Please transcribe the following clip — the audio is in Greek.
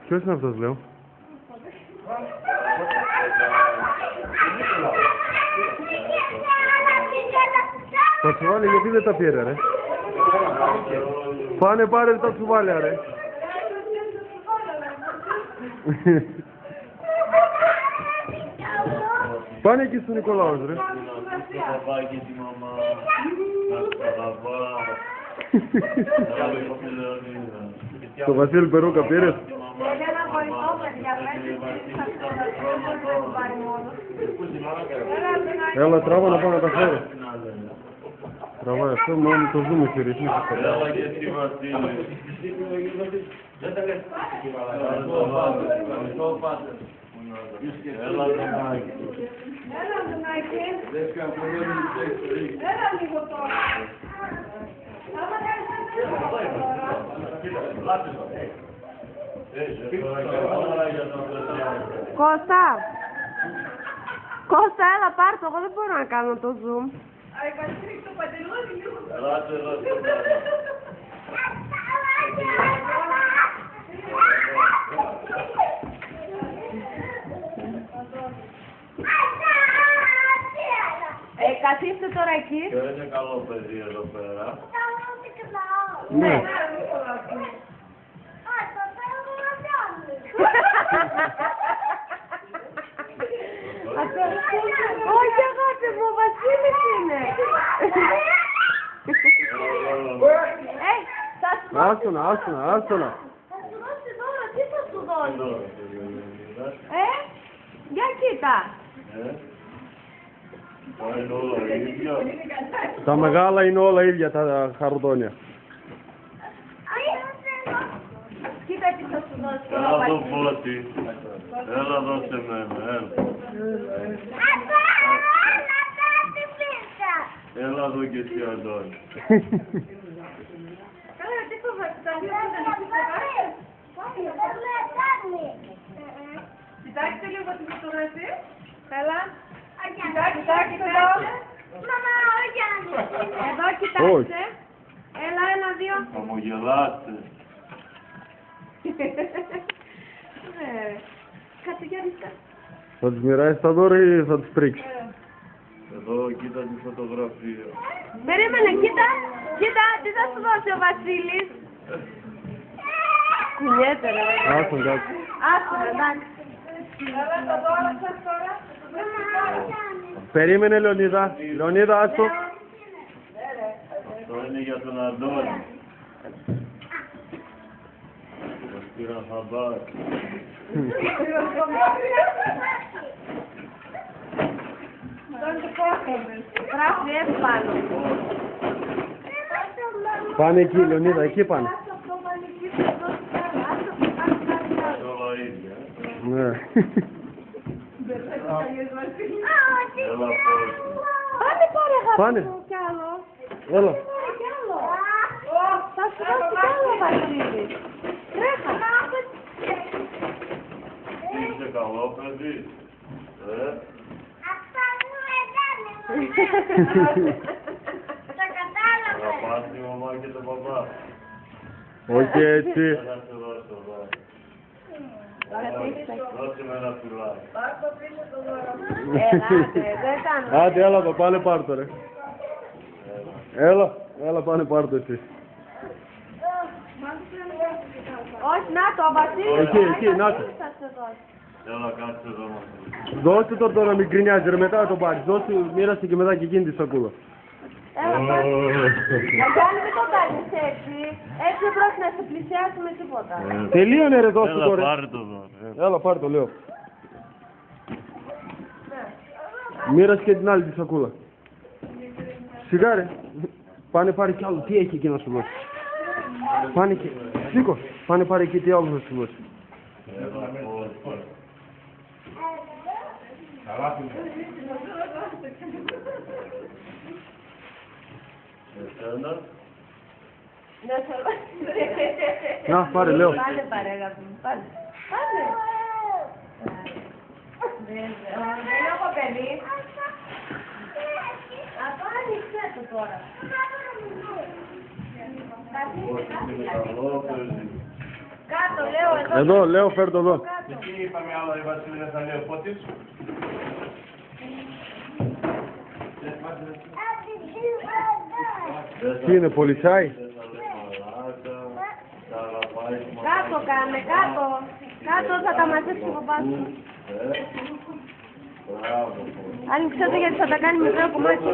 Ποιος είναι αυτός, λέω? Τα τσουβάλια γιατί δεν τα πήρε, ρε? Πάνε πάρε τα τσουβάλια, ρε. Πάνε εκεί στον Νικολάος, ρε. Το Βασίλη Περούκα πήρες? Έλα, τράβα να πάω να τα φέρω. Τραβάει αυτό, μόνο το ζούμε και ρυθμίσεις. Έλα και εσύ Βασίλη. Έλα Δουνάκη. Έλα Δουνάκη. Έλα λίγο τώρα. Κώστα! Κώστα, έλα πάρ' το, εγώ δεν μπορώ να κάνω το zoom. Ελάτε εδώ. Καθίστε τώρα εκεί. Και είναι καλό παιδί εδώ πέρα. Ναι. Όχι αγάπη μου, ο Βασίλης είναι. Άστονα, άστονα, άστονα. Θα σου δώσει δώρο, τι θα σου δώσει? Για κοίτα. Είναι όλα ίδια. Τα μεγάλα είναι όλα ίδια τα χαρδόνια. Κοίτα τι θα σου δώσει. Έλα εδώ Φώτη. Έλα δώσε μένα, έλα. Έλα εδώ και εσύ Αντώνη. Καλά, τι φοβάται, τα δύο δεν κοιτάξτε λίγο τη φωτογραφία. Καλά. Κοιτάξτε εδώ. Εδώ κοιτάξτε. Έλα, ένα, δύο. Θα μου γελάτε. Κάτσε για ρίσκα. Θα τους μοιράσεις τα δώρα ή θα τους πρίξεις? Εδώ κοίτα τη φωτογραφία. Περίμενε, κοίτα. Κοίτα, τι θα σου δώσει ο Βασίλης. Κουνιέται ρε. Άστον κάτω. Άστον, εντάξει. Καλά, τα δώρα σας τώρα. Περίμενε Λεωνίδα. Λεωνίδα, άστο. Αυτό είναι για τον Αντώνη. Μας πήραν χαμπάρι. Γράφει εύκολο. Πάνε εκεί Λεωνίδα, εκεί πάνε. Όλα ίδια. Ναι. Έλα Φώτη. Πάνε πάρε αγάπη Πάνε. μου κι άλλο. Έλα. Πάρε κι άλλο. Θα σου δώσει κι άλλο Βασίλη. Τρέχα. Είσαι καλό παιδί. Θα πας τη μαμά και τον παπά. Όχι έτσι. Να σε δώσω, δώσε με ένα φυλάκι. Άντε, έλα το, πάνε πάρ' το ρε. Έλα πάνε πάρ' το εσύ. Όχι, να το, ο Βασίλης. Εκεί, να το. Θα σε δώσει. Έλα κάτσε εδώ μαζί. Δώστε το τώρα, μην γκρινιάζει ρε, μετά το πάρεις. Δώστε, μοίρασε και μετά και εκείνη τη σακούλα. Έλα, πάρε. Γιάννη, μην το κάνεις έτσι. Έτσι δεν πρόκειται να σε πλησιάσουμε τίποτα. Τελείωνε ρε, δώστε το Έλα ρε. πάρε το δώρο. Έλα, πάρε το, λέω. Μοίρασε και την άλλη τη σακούλα. Σιγά ρε. Πάνε πάρε κι άλλο. Τι έχει εκεί να σου δώσει? Πάνε και... Σήκω. Πάνε πάρε εκεί τι άλλο θα σου δώσει. Έλα Φώτη. Εσένα. Να, πάρε, λέω. Πάνε πάρε αγάπη μου, πάνε. Πάνε. Δεν έχω παιδί. Αυτό άνοιξε το τώρα. Όχι, είναι καλό παιδί. Κάτω, λέω, εδώ. Εδώ, λέω, φέρ' το εδώ. Κάτω. Τι είπαμε άλλο, η Βασίλισσα θα λέει ο Φώτης. Τι είναι, πολυσάι? Κάτω κάνε, κάτω. Κάτω θα τα μαζέψει ο παπάς σου. Μπράβο. Άνοιξε το γιατί θα τα κάνει μικρό κομμάτι.